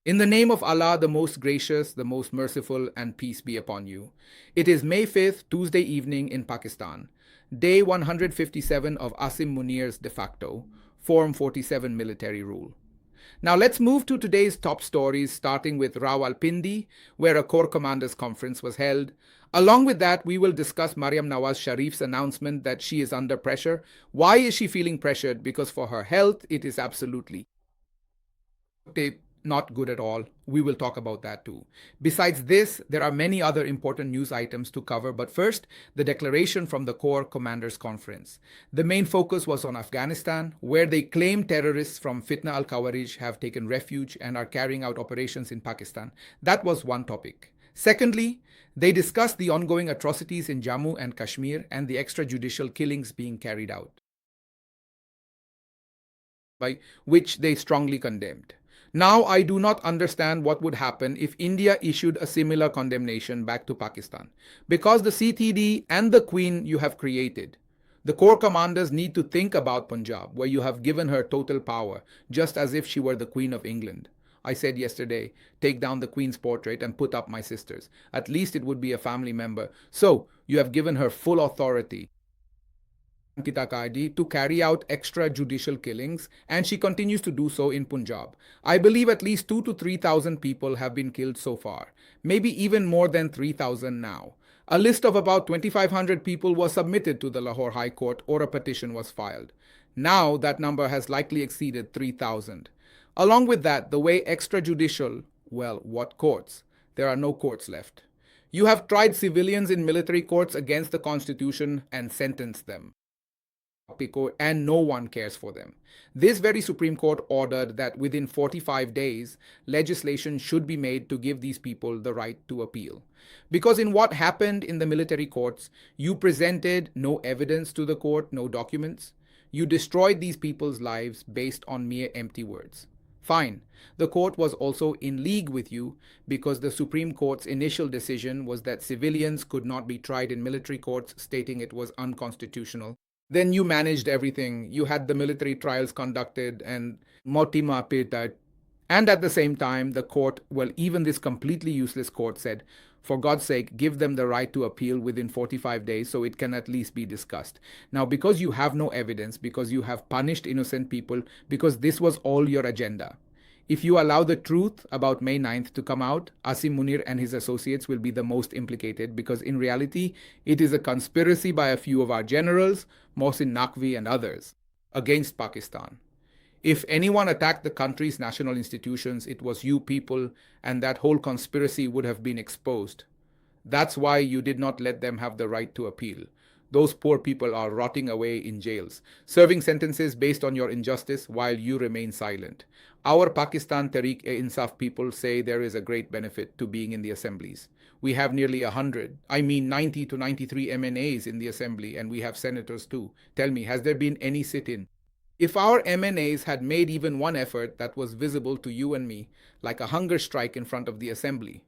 In the name of Allah, the most gracious, the most merciful, and peace be upon you. It is May 5th, Tuesday evening in Pakistan, day 157 of Asim Munir's de facto, Form 47 military rule. Now let's move to today's top stories, starting with Rawalpindi, where a Corps Commanders Conference was held. Along with that, we will discuss Maryam Nawaz Sharif's announcement that she is under pressure. Why is she feeling pressured? Because for her health, it is absolutely not good at all. We will talk about that too. Besides this, there are many other important news items to cover, but first, the declaration from the Corps Commanders Conference. The main focus was on Afghanistan, where they claim terrorists from Fitna al-Khawarij have taken refuge and are carrying out operations in Pakistan. That was one topic. Secondly, they discussed the ongoing atrocities in Jammu and Kashmir and the extrajudicial killings being carried out, by which they strongly condemned. Now, I do not understand what would happen if India issued a similar condemnation back to Pakistan. Because the CTD and the Queen you have created, the Corps commanders need to think about Punjab, where you have given her total power, just as if she were the Queen of England. I said yesterday, take down the Queen's portrait and put up my sister's. At least it would be a family member. So, you have given her full authority to carry out extrajudicial killings, and she continues to do so in Punjab. I believe at least 2 to 3,000 people have been killed so far, maybe even more than 3,000 now. A list of about 2,500 people was submitted to the Lahore High Court or a petition was filed. Now that number has likely exceeded 3,000. Along with that, the way extrajudicial, well, what courts? There are no courts left. You have tried civilians in military courts against the Constitution and sentenced them, and no one cares for them. This very Supreme Court ordered that within 45 days, legislation should be made to give these people the right to appeal. Because in what happened in the military courts, you presented no evidence to the court, no documents. You destroyed these people's lives based on mere empty words. Fine. The court was also in league with you because the Supreme Court's initial decision was that civilians could not be tried in military courts, stating it was unconstitutional. Then you managed everything. You had the military trials conducted and Motima PTI. And at the same time, the court, well, even this completely useless court said, for God's sake, give them the right to appeal within 45 days so it can at least be discussed. Now, because you have no evidence, because you have punished innocent people, because this was all your agenda, if you allow the truth about May 9th to come out, Asim Munir and his associates will be the most implicated because in reality, it is a conspiracy by a few of our generals, Mohsin Naqvi and others, against Pakistan. If anyone attacked the country's national institutions, it was you people, and that whole conspiracy would have been exposed. That's why you did not let them have the right to appeal. Those poor people are rotting away in jails, serving sentences based on your injustice while you remain silent. Our Pakistan Tehreek-e-Insaf people say there is a great benefit to being in the assemblies. We have nearly 90 to 93 MNAs in the assembly, and we have senators too. Tell me, has there been any sit-in? If our MNAs had made even one effort that was visible to you and me, like a hunger strike in front of the assembly,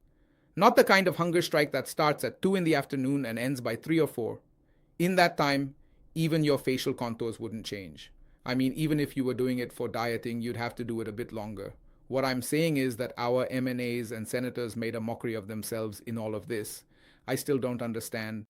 not the kind of hunger strike that starts at 2 in the afternoon and ends by 3 or 4, in that time, even your facial contours wouldn't change. I mean, even if you were doing it for dieting, you'd have to do it a bit longer. What I'm saying is that our MNAs and senators made a mockery of themselves in all of this. I still don't understand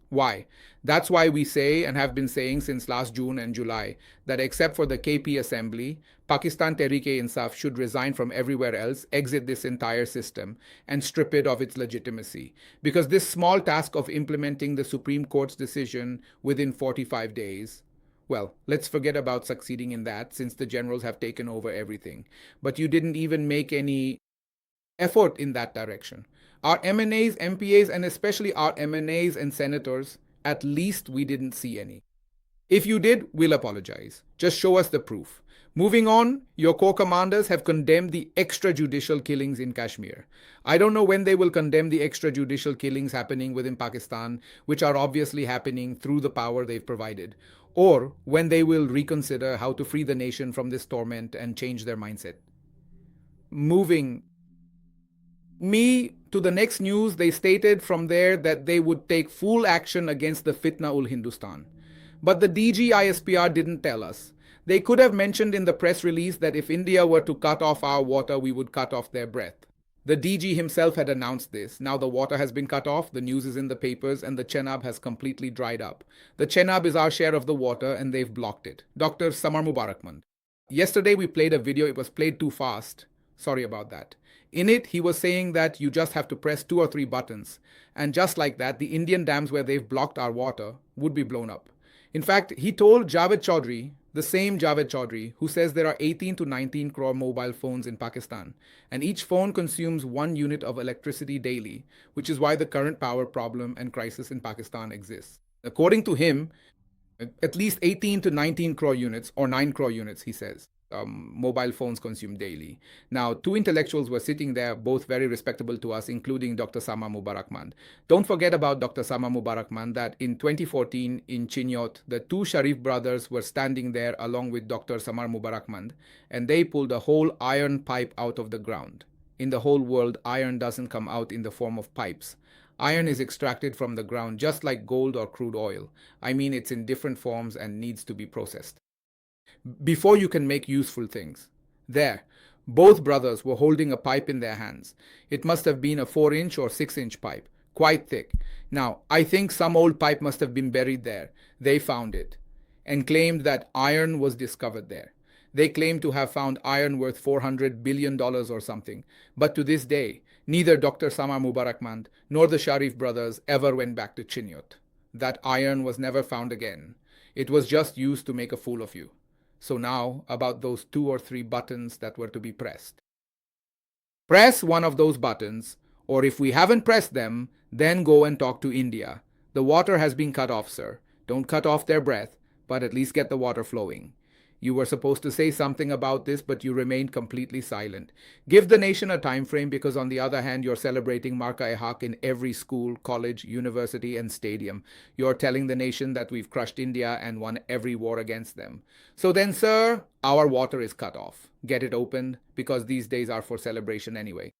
why. That's why we say and have been saying since last June and July that except for the KP Assembly, Pakistan Tehreek-e-Insaf should resign from everywhere else, exit this entire system, and strip it of its legitimacy. Because this small task of implementing the Supreme Court's decision within 45 days, well, let's forget about succeeding in that since the generals have taken over everything. But you didn't even make any effort in that direction. Our MNAs, MPAs, and especially our MNAs and senators, at least we didn't see any. If you did, we'll apologize. Just show us the proof. Moving on, your Corps commanders have condemned the extrajudicial killings in Kashmir. I don't know when they will condemn the extrajudicial killings happening within Pakistan, which are obviously happening through the power they've provided, or when they will reconsider how to free the nation from this torment and change their mindset. Moving to the next news, they stated from there that they would take full action against the Fitna ul Hindustan. But the DG ISPR didn't tell us They could have mentioned in the press release that if India were to cut off our water, we would cut off their breath. The DG himself had announced this. Now the water has been cut off, the news is in the papers, and the Chenab has completely dried up. The Chenab is our share of the water, and they've blocked it. Dr. Samar Mubarakmand. Yesterday we played a video, it was played too fast. Sorry about that. In it, he was saying that you just have to press 2 or 3 buttons, and just like that, the Indian dams where they've blocked our water would be blown up. In fact, he told Javed Chaudhry, the same Javed Chaudhry, who says there are 18 to 19 crore mobile phones in Pakistan, and each phone consumes 1 unit of electricity daily, which is why the current power problem and crisis in Pakistan exists. According to him, at least 18 to 19 crore units, or 9 crore units, he says, mobile phones consume daily. Now, 2 intellectuals were sitting there, both very respectable to us, including Dr. Sama Mubarakmand. Don't forget about Dr. Sama Mubarakmand that in 2014 in Chinyot, the 2 Sharif brothers were standing there along with Dr. Samar Mubarakmand, and they pulled a whole iron pipe out of the ground. In the whole world, iron doesn't come out in the form of pipes. Iron is extracted from the ground just like gold or crude oil. I mean, it's in different forms and needs to be processed before you can make useful things. There, both brothers were holding a pipe in their hands. It must have been a 4-inch or 6-inch pipe, quite thick. Now, I think some old pipe must have been buried there. They found it and claimed that iron was discovered there. They claim to have found iron worth $400 billion or something. But to this day, neither Dr. Samar Mubarakmand nor the Sharif brothers ever went back to Chinyot. That iron was never found again. It was just used to make a fool of you. So now, about those 2 or 3 buttons that were to be pressed. Press one of those buttons, or if we haven't pressed them, then go and talk to India. The water has been cut off, sir. Don't cut off their breath, but at least get the water flowing. You were supposed to say something about this, but you remained completely silent. Give the nation a time frame because on the other hand, you're celebrating Marka-e-Haq in every school, college, university, and stadium. You're telling the nation that we've crushed India and won every war against them. So then, sir, our water is cut off. Get it opened because these days are for celebration anyway.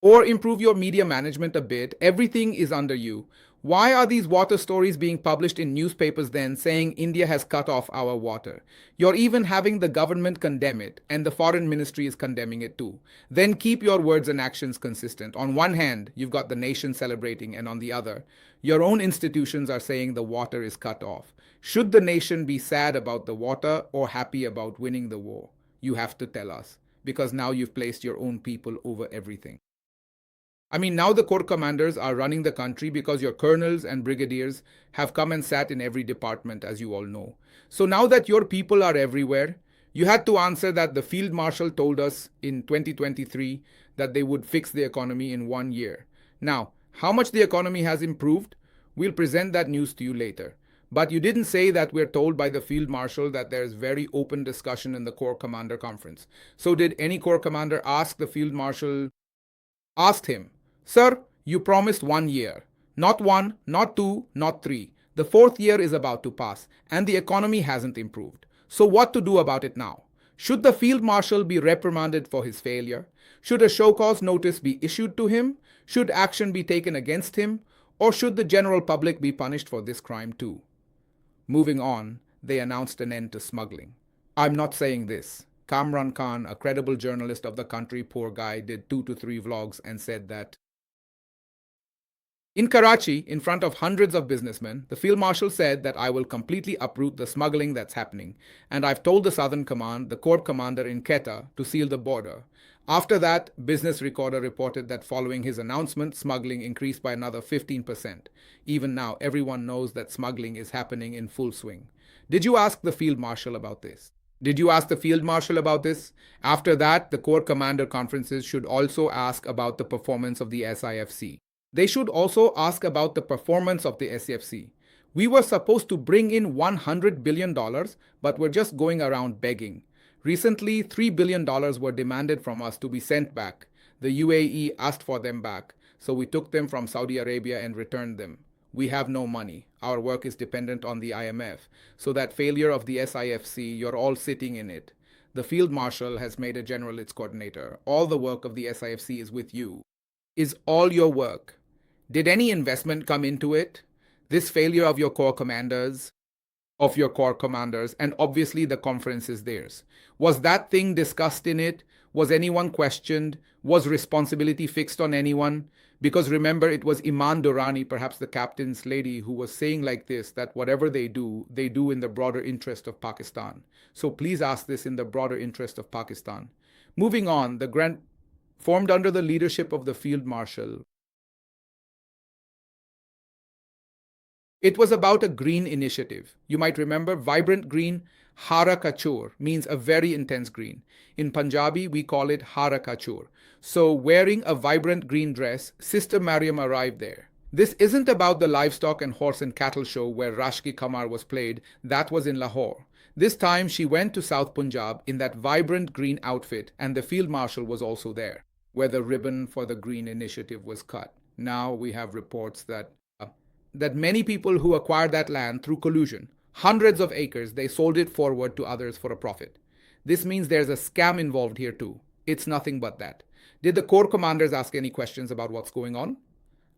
Or improve your media management a bit. Everything is under you. Why are these water stories being published in newspapers then saying India has cut off our water? You're even having the government condemn it, and the foreign ministry is condemning it too. Then keep your words and actions consistent. On one hand, you've got the nation celebrating, and on the other, your own institutions are saying the water is cut off. Should the nation be sad about the water or happy about winning the war? You have to tell us, because now you've placed your own people over everything. I mean, now the corps commanders are running the country because your colonels and brigadiers have come and sat in every department, as you all know. So now that your people are everywhere, you had to answer that the field marshal told us in 2023 that they would fix the economy in 1 year. Now, how much the economy has improved, we'll present that news to you later. But you didn't say that we're told by the field marshal that there's very open discussion in the corps commander conference. So did any corps commander ask the field marshal, asked him, "Sir, you promised 1 year. Not 1, not 2, not 3. The 4th year is about to pass, and the economy hasn't improved. So what to do about it now? Should the field marshal be reprimanded for his failure? Should a show cause notice be issued to him? Should action be taken against him? Or should the general public be punished for this crime too?" Moving on, they announced an end to smuggling. I'm not saying this. Kamran Khan, a credible journalist of the country, poor guy, did 2 to 3 vlogs and said that in Karachi, in front of hundreds of businessmen, the field marshal said that I will completely uproot the smuggling that's happening, and I've told the Southern Command, the corps commander in Quetta, to seal the border. After that, Business Recorder reported that following his announcement, smuggling increased by another 15%. Even now, everyone knows that smuggling is happening in full swing. Did you ask the field marshal about this? Did you ask the field marshal about this? After that, the corps commander conferences should also ask about the performance of the SIFC. They should also ask about the performance of the SFC. We were supposed to bring in $100 billion, but we're just going around begging. Recently, $3 billion were demanded from us to be sent back. The UAE asked for them back, so we took them from Saudi Arabia and returned them. We have no money. Our work is dependent on the IMF. So that failure of the SIFC, you're all sitting in it. The field marshal has made a general its coordinator. All the work of the SIFC is with you. Is all your work. Did any investment come into it? This failure of your corps commanders? of your corps commanders, and obviously the conference is theirs. Was that thing discussed in it? Was anyone questioned? Was responsibility fixed on anyone? Because remember, it was Iman Durrani, perhaps the captain's lady, who was saying like this, that whatever they do in the broader interest of Pakistan. So please ask this in the broader interest of Pakistan. Moving on, the Grand formed under the leadership of the Field Marshal. It was about a green initiative. You might remember vibrant green, hara kachur, means a very intense green. In Punjabi, we call it hara kachur. So, wearing a vibrant green dress, Sister Maryam arrived there. This isn't about the livestock and horse and cattle show where Rashki Kamar was played, that was in Lahore. This time she went to South Punjab in that vibrant green outfit, and the field marshal was also there, where the ribbon for the green initiative was cut. Now we have reports that many people who acquired that land through collusion, hundreds of acres, they sold it forward to others for a profit. This means there's a scam involved here too. It's nothing but that. Did the corps commanders ask any questions about what's going on?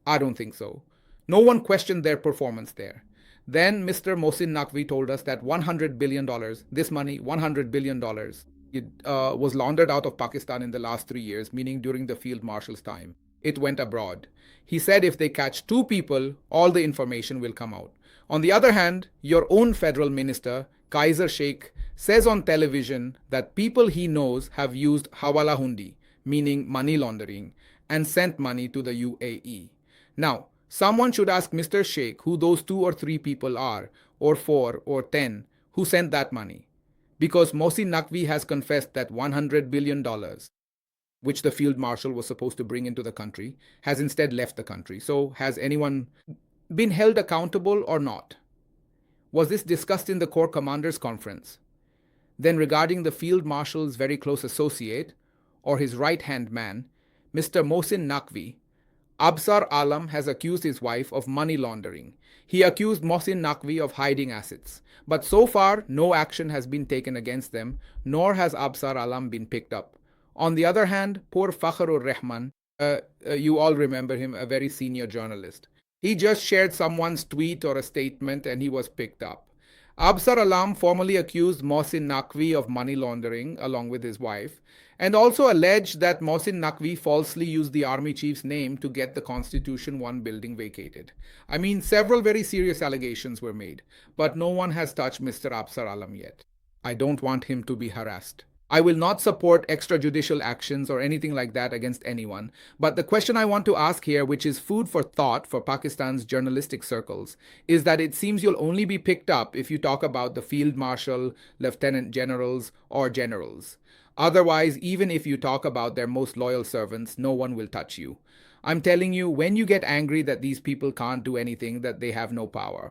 I don't think so. No one questioned their performance there. Then Mr. Mohsin Naqvi told us that $100 billion, this money, $100 billion, was laundered out of Pakistan in the last 3 years, meaning during the field marshal's time. It went abroad. He said if they catch 2 people, all the information will come out. On the other hand, your own federal minister, Kaiser Sheikh, says on television that people he knows have used hawala hundi, meaning money laundering, and sent money to the UAE. Now, someone should ask Mr. Sheikh who those 2 or 3 people are, or 4 or 10, who sent that money. Because Mohsin Naqvi has confessed that $100 billion, which the field marshal was supposed to bring into the country, has instead left the country. So, has anyone been held accountable or not? Was this discussed in the Corps Commanders Conference? Then, regarding the field marshal's very close associate, or his right-hand man, Mr. Mohsin Naqvi, Absar Alam has accused his wife of money laundering. He accused Mohsin Naqvi of hiding assets. But so far, no action has been taken against them, nor has Absar Alam been picked up. On the other hand, poor Fakhrur Rahman, you all remember him, a very senior journalist. He just shared someone's tweet or a statement and he was picked up. Absar Alam formally accused Mohsin Naqvi of money laundering along with his wife, and also alleged that Mohsin Naqvi falsely used the army chief's name to get the Constitution 1 building vacated. I mean, several very serious allegations were made, but no one has touched Mr. Absar Alam yet. I don't want him to be harassed. I will not support extrajudicial actions or anything like that against anyone. But the question I want to ask here, which is food for thought for Pakistan's journalistic circles, is that it seems you'll only be picked up if you talk about the field marshal, lieutenant generals, or generals. Otherwise, even if you talk about their most loyal servants, no one will touch you. I'm telling you, when you get angry that these people can't do anything, that they have no power,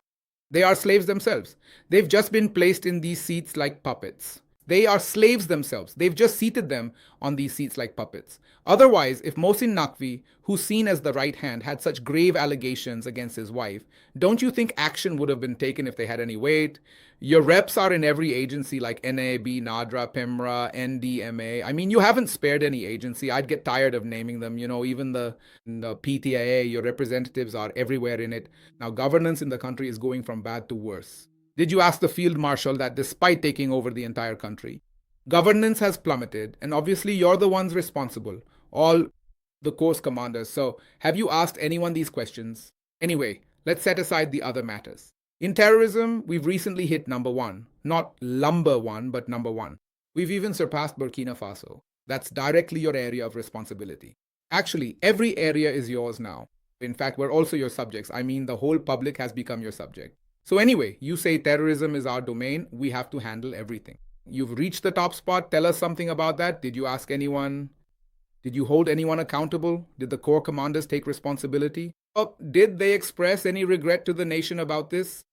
they are slaves themselves. They've just been placed in these seats like puppets. They are slaves themselves. They've just seated them on these seats like puppets. Otherwise, if Mohsin Naqvi, who's seen as the right hand, had such grave allegations against his wife, don't you think action would have been taken if they had any weight? Your reps are in every agency like NAB, NADRA, PIMRA, NDMA. I mean, you haven't spared any agency. I'd get tired of naming them. Even the PTI, your representatives are everywhere in it. Now, governance in the country is going from bad to worse. Did you ask the field marshal that despite taking over the entire country, governance has plummeted, and obviously you're the ones responsible, all the corps commanders. So have you asked anyone these questions? Anyway, let's set aside the other matters. In terrorism, we've recently hit number 1. Not lumber 1, but number 1. We've even surpassed Burkina Faso. That's directly your area of responsibility. Actually, every area is yours now. In fact, we're also your subjects. I mean, the whole public has become your subject. So anyway, you say terrorism is our domain. We have to handle everything. You've reached the top spot. Tell us something about that. Did you ask anyone? Did you hold anyone accountable? Did the corps commanders take responsibility? Or did they express any regret to the nation about this?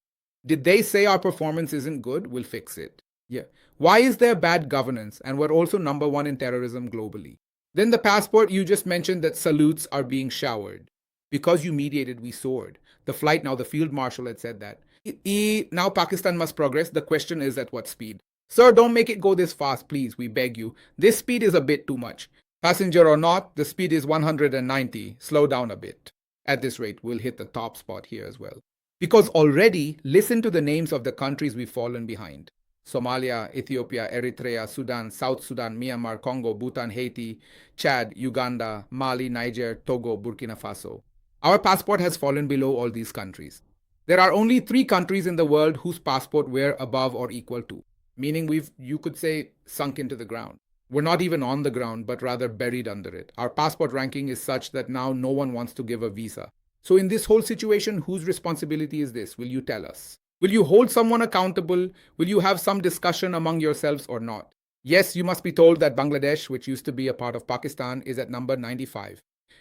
Did they say our performance isn't good? We'll fix it. Yeah. Why is there bad governance? And we're also number 1 in terrorism globally. Then the passport, you just mentioned that salutes are being showered. Because you mediated, we soared. The flight, now the field marshal had said that. Now Pakistan must progress. The question is at what speed? Sir, don't make it go this fast, please. We beg you. This speed is a bit too much. Passenger or not, the speed is 190. Slow down a bit. At this rate, we'll hit the top spot here as well. Because already, listen to the names of the countries we've fallen behind: Somalia, Ethiopia, Eritrea, Sudan, South Sudan, Myanmar, Congo, Bhutan, Haiti, Chad, Uganda, Mali, Niger, Togo, Burkina Faso. Our passport has fallen below all these countries. There are only three countries in the world whose passport we're above or equal to, meaning we've, you could say, sunk into the ground. We're not even on the ground, but rather buried under it. Our passport ranking is such that now no one wants to give a visa. So, in this whole situation, whose responsibility is this? Will you tell us? Will you hold someone accountable? Will you have some discussion among yourselves or not? Yes, you must be told that Bangladesh, which used to be a part of Pakistan, is at number 95.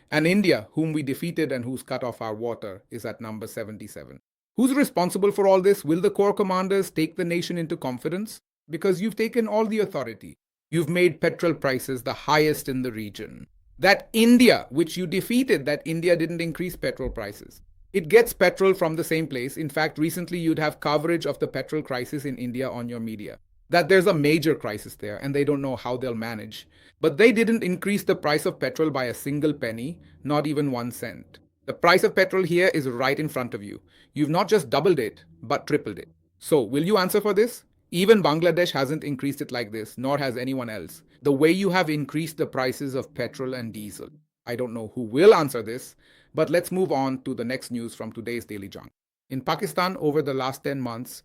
And India, whom we defeated and who's cut off our water, is at number 77. Who's responsible for all this? Will the Corps commanders take the nation into confidence? Because you've taken all the authority. You've made petrol prices the highest in the region. That India, which you defeated, that India didn't increase petrol prices. It gets petrol from the same place. In fact, recently you'd have coverage of the petrol crisis in India on your media. That there's a major crisis there and they don't know how they'll manage. But they didn't increase the price of petrol by a single penny, not even 1 cent. The price of petrol here is right in front of you. You've not just doubled it, but tripled it. So, will you answer for this? Even Bangladesh hasn't increased it like this, nor has anyone else. The way you have increased the prices of petrol and diesel. I don't know who will answer this, but let's move on to the next news from today's Daily Junk. In Pakistan, over the last 10 months,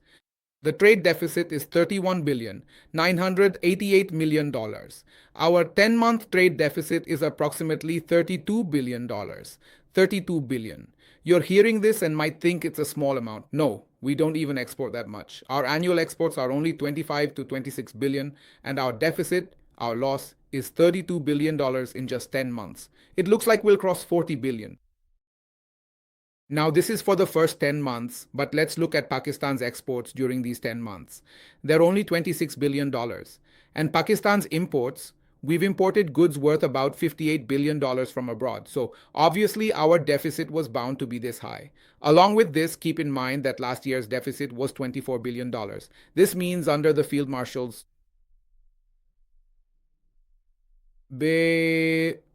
the trade deficit is $31,988,000,000. Our 10-month trade deficit is approximately $32 billion. 32 billion. You're hearing this and might think it's a small amount. No, we don't even export that much. Our annual exports are only 25 to 26 billion, and our deficit, our loss, is $32 billion in just 10 months. It looks like we'll cross 40 billion. Now, this is for the first 10 months, but let's look at Pakistan's exports during these 10 months. They're only $26 billion. And Pakistan's imports, we've imported goods worth about $58 billion from abroad. So obviously our deficit was bound to be this high. Along with this, keep in mind that last year's deficit was $24 billion. This means under the Field Marshal's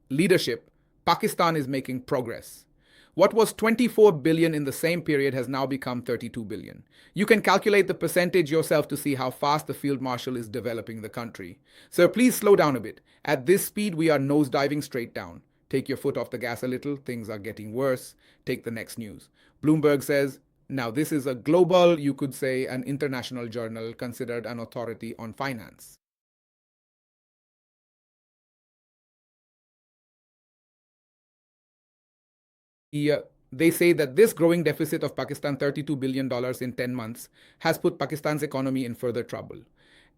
leadership, Pakistan is making progress. What was 24 billion in the same period has now become 32 billion. You can calculate the percentage yourself to see how fast the Field Marshal is developing the country. Sir, please slow down a bit. At this speed, we are nosediving straight down. Take your foot off the gas a little. Things are getting worse. Take the next news. Bloomberg says, now this is a global, you could say an international journal considered an authority on finance. They say that this growing deficit of Pakistan, $32 billion in 10 months, has put Pakistan's economy in further trouble.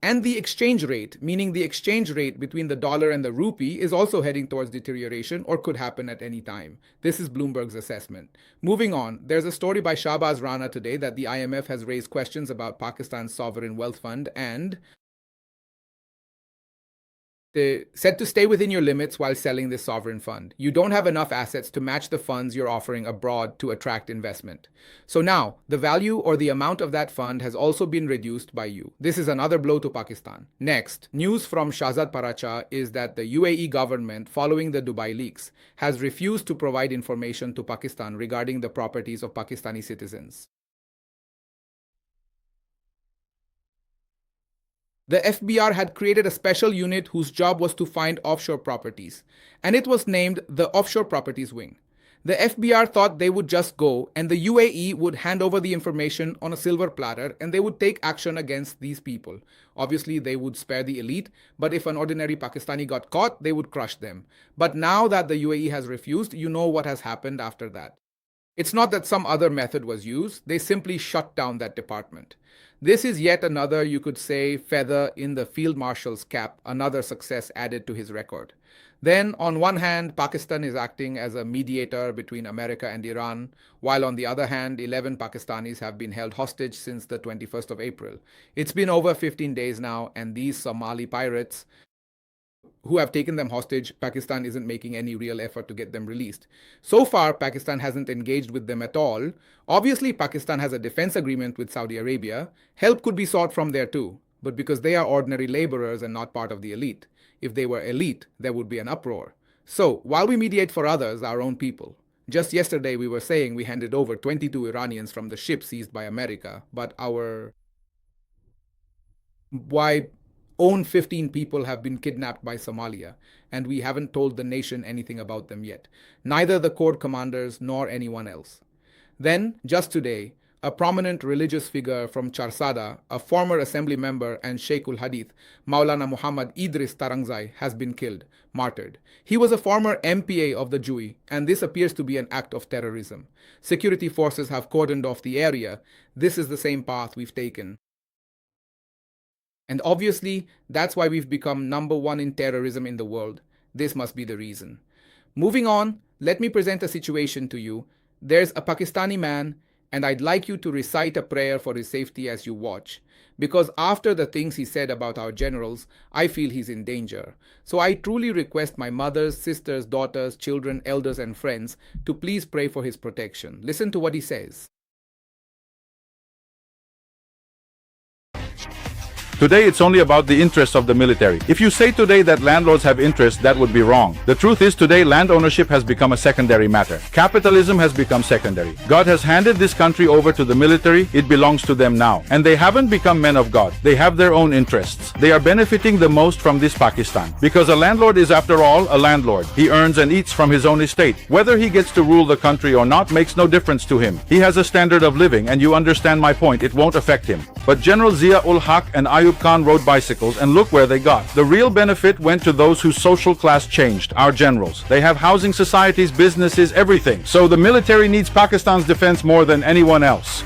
And the exchange rate, meaning the exchange rate between the dollar and the rupee, is also heading towards deterioration or could happen at any time. This is Bloomberg's assessment. Moving on, there's a story by Shahbaz Rana today that the IMF has raised questions about Pakistan's sovereign wealth fund and said to stay within your limits while selling this sovereign fund. You don't have enough assets to match the funds you're offering abroad to attract investment. So now, the value or the amount of that fund has also been reduced by you. This is another blow to Pakistan. Next, news from Shahzad Paracha is that the UAE government, following the Dubai leaks, has refused to provide information to Pakistan regarding the properties of Pakistani citizens. The FBR had created a special unit whose job was to find offshore properties, and it was named the Offshore Properties Wing. The FBR thought they would just go and the UAE would hand over the information on a silver platter and they would take action against these people. Obviously, they would spare the elite, but if an ordinary Pakistani got caught, they would crush them. But now that the UAE has refused, you know what has happened after that. It's not that some other method was used, they simply shut down that department. This is yet another, you could say, feather in the Field Marshal's cap, another success added to his record. Then, on one hand, Pakistan is acting as a mediator between America and Iran, while on the other hand, 11 Pakistanis have been held hostage since the 21st of April. It's been over 15 days now, and these Somali pirates who have taken them hostage, Pakistan isn't making any real effort to get them released. So far, Pakistan hasn't engaged with them at all. Obviously, Pakistan has a defense agreement with Saudi Arabia. Help could be sought from there too, but because they are ordinary laborers and not part of the elite. If they were elite, there would be an uproar. So, while we mediate for others, our own people, Just yesterday, we were saying we handed over 22 Iranians from the ship seized by America, but our why own 15 people have been kidnapped by Somalia, and we haven't told the nation anything about them yet, neither the corps commanders nor anyone else. Then, just today, a prominent religious figure from Charsada, a former assembly member and Sheikhul Hadith, Maulana Muhammad Idris Tarangzai, has been killed, martyred. He was a former MPA of the Jui, and this appears to be an act of terrorism. Security forces have cordoned off the area. This is the same path we've taken. And obviously, that's why we've become number one in terrorism in the world. This must be the reason. Moving on, let me present a situation to you. There's a Pakistani man, and I'd like you to recite a prayer for his safety as you watch. Because after the things he said about our generals, I feel he's in danger. So I truly request my mothers, sisters, daughters, children, elders, and friends to please pray for his protection. Listen to what he says. Today it's only about the interests of the military. If you say today that landlords have interests, that would be wrong. The truth is today land ownership has become a secondary matter. Capitalism has become secondary. God has handed this country over to the military. It belongs to them now. And they haven't become men of God. They have their own interests. They are benefiting the most from this Pakistan. Because a landlord is after all a landlord. He earns and eats from his own estate. Whether he gets to rule the country or not makes no difference to him. He has a standard of living, and you understand my point. It won't affect him. But General Zia-ul-Haq and Ayub Khan rode bicycles, and look where they got. The real benefit went to those whose social class changed, our generals. They have housing societies, businesses, everything. So the military needs Pakistan's defense more than anyone else.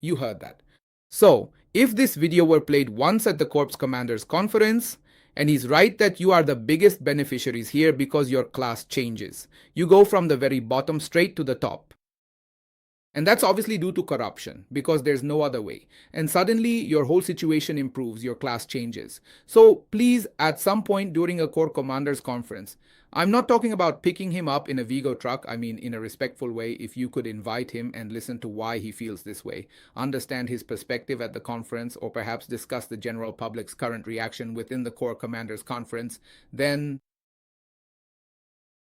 You heard that. So, if this video were played once at the Corps Commander's conference, and he's right that you are the biggest beneficiaries here because your class changes. You go from the very bottom straight to the top. And that's obviously due to corruption, because there's no other way. And suddenly, your whole situation improves, your class changes. So please, at some point during a Corps Commander's conference, I'm not talking about picking him up in a Vigo truck, I mean in a respectful way, if you could invite him and listen to why he feels this way, understand his perspective at the conference, or perhaps discuss the general public's current reaction within the Corps Commander's conference, then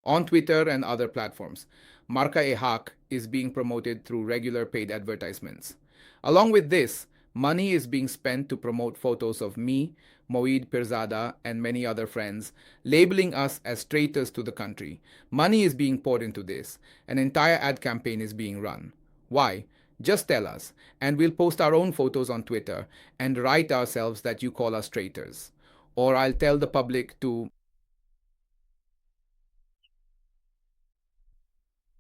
on Twitter and other platforms, Marka-e-Haq is being promoted through regular paid advertisements. Along with this, money is being spent to promote photos of me, Moeed Pirzada, and many other friends, labeling us as traitors to the country. Money is being poured into this. An entire ad campaign is being run. Why? Just tell us, and we'll post our own photos on Twitter and write ourselves that you call us traitors. Or I'll tell the public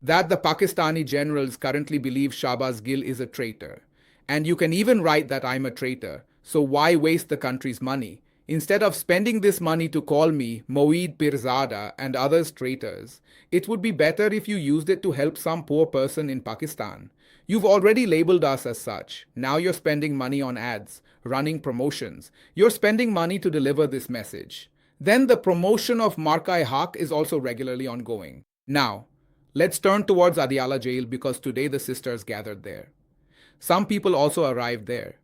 that the Pakistani generals currently believe Shahbaz Gill is a traitor. And you can even write that I'm a traitor. So why waste the country's money? Instead of spending this money to call me, Moeed Pirzada, and others traitors, it would be better if you used it to help some poor person in Pakistan. You've already labeled us as such. Now you're spending money on ads, running promotions. You're spending money to deliver this message. Then the promotion of Marka-e-Haq is also regularly ongoing. Now, let's turn towards Adiala jail because today the sisters gathered there. Some people also arrived there.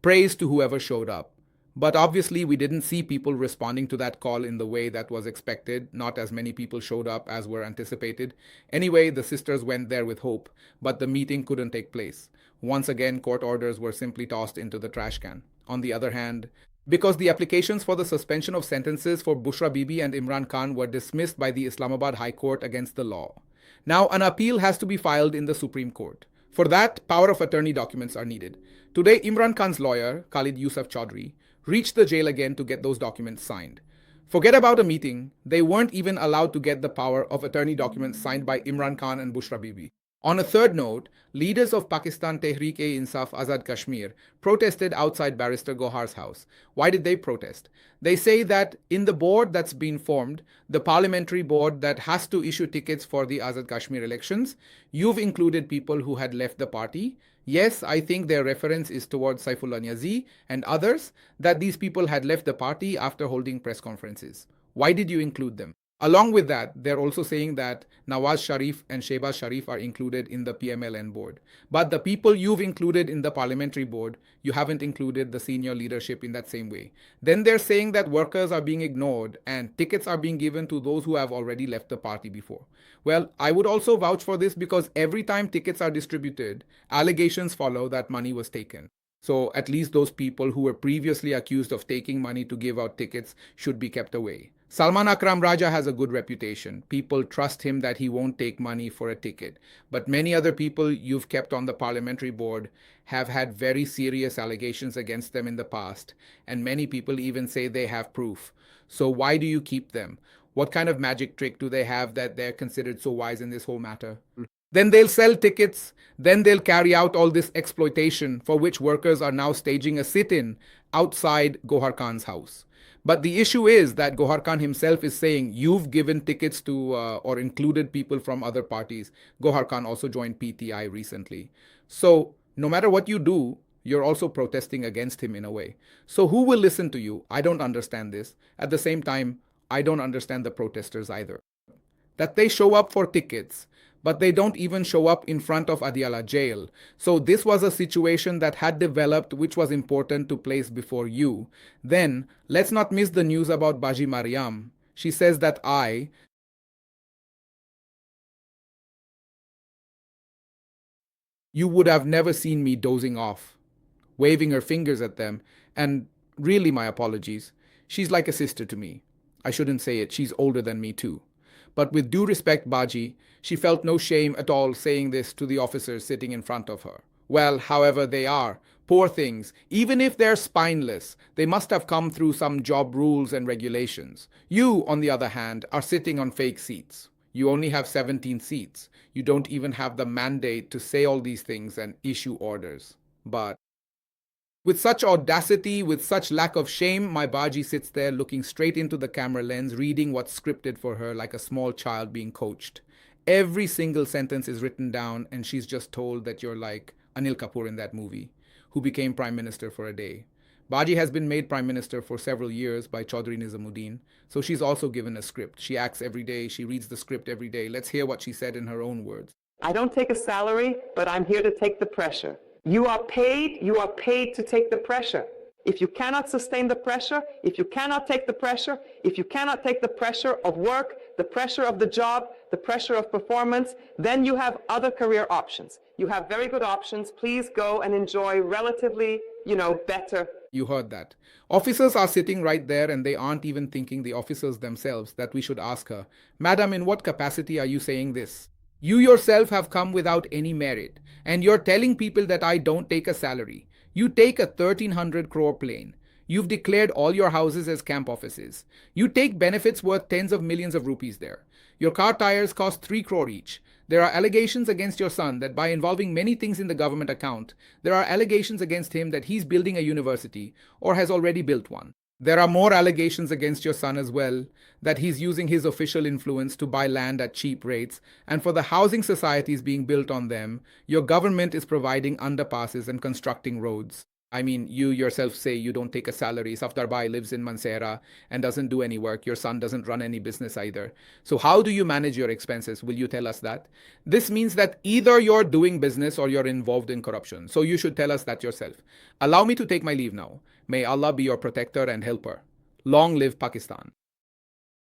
Praise to whoever showed up. But obviously we didn't see people responding to that call in the way that was expected. Not as many people showed up as were anticipated. Anyway, the sisters went there with hope, but the meeting couldn't take place. Once again, court orders were simply tossed into the trash can. On the other hand, because the applications for the suspension of sentences for Bushra Bibi and Imran Khan were dismissed by the Islamabad High Court against the law. Now an appeal has to be filed in the Supreme Court. For that, power of attorney documents are needed. Today, Imran Khan's lawyer, Khalid Yusuf Chaudhry, reached the jail again to get those documents signed. Forget about a meeting, they weren't even allowed to get the power of attorney documents signed by Imran Khan and Bushra Bibi. On a third note, leaders of Pakistan Tehreek-e-Insaf Azad Kashmir protested outside Barrister Gohar's house. Why did they protest? They say that in the board that's been formed, the parliamentary board that has to issue tickets for the Azad Kashmir elections, you've included people who had left the party. Yes, I think their reference is towards Saifullah Niazi and others, that these people had left the party after holding press conferences. Why did you include them? Along with that, they're also saying that Nawaz Sharif and Shehbaz Sharif are included in the PMLN board. But the people you've included in the parliamentary board, you haven't included the senior leadership in that same way. Then they're saying that workers are being ignored and tickets are being given to those who have already left the party before. Well, I would also vouch for this because every time tickets are distributed, allegations follow that money was taken. So at least those people who were previously accused of taking money to give out tickets should be kept away. Salman Akram Raja has a good reputation. People trust him that he won't take money for a ticket. But many other people you've kept on the parliamentary board have had very serious allegations against them in the past, and many people even say they have proof. So why do you keep them? What kind of magic trick do they have that they're considered so wise in this whole matter? Then they'll sell tickets. Then they'll carry out all this exploitation for which workers are now staging a sit-in outside Gohar Khan's house. But the issue is that Gohar Khan himself is saying you've given tickets to or included people from other parties. Gohar Khan also joined PTI recently. So no matter what you do, you're also protesting against him in a way. So who will listen to you? I don't understand this. At the same time, I don't understand the protesters either. That they show up for tickets, but they don't even show up in front of Adiala jail. So this was a situation that had developed which was important to place before you. Then, let's not miss the news about Baji Maryam. She says that you would have never seen me dozing off, waving her fingers at them, and really my apologies. She's like a sister to me. I shouldn't say it, she's older than me too. But with due respect, Baji, she felt no shame at all saying this to the officers sitting in front of her. Well, however they are, poor things, even if they're spineless, they must have come through some job rules and regulations. You, on the other hand, are sitting on fake seats. You only have 17 seats. You don't even have the mandate to say all these things and issue orders. But with such audacity, with such lack of shame, my Baji sits there looking straight into the camera lens, reading what's scripted for her like a small child being coached. Every single sentence is written down, and she's just told that you're like Anil Kapoor in that movie, who became Prime Minister for a day. Baji has been made Prime Minister for several years by Chaudhry Nizamuddin, so she's also given a script. She acts every day, she reads the script every day. Let's hear what she said in her own words. I don't take a salary, but I'm here to take the pressure. You are paid to take the pressure. If you cannot sustain the pressure, if you cannot take the pressure, if you cannot take the pressure of work, the pressure of the job, the pressure of performance, then you have other career options. You have very good options. Please go and enjoy relatively, better. You heard that. Officers are sitting right there and they aren't even thinking, the officers themselves, that we should ask her, Madam, in what capacity are you saying this? You yourself have come without any merit, and you're telling people that I don't take a salary. You take a 1,300 crore plane. You've declared all your houses as camp offices. You take benefits worth tens of millions of rupees there. Your car tires cost 3 crore each. There are allegations against your son that by involving many things in the government account, there are allegations against him that he's building a university or has already built one. There are more allegations against your son as well, that he's using his official influence to buy land at cheap rates, and for the housing societies being built on them, your government is providing underpasses and constructing roads. I mean, you yourself say you don't take a salary. Safdar Bhai lives in Mansehra and doesn't do any work. Your son doesn't run any business either. So how do you manage your expenses? Will you tell us that? This means that either you're doing business or you're involved in corruption. So you should tell us that yourself. Allow me to take my leave now. May Allah be your protector and helper. Long live Pakistan.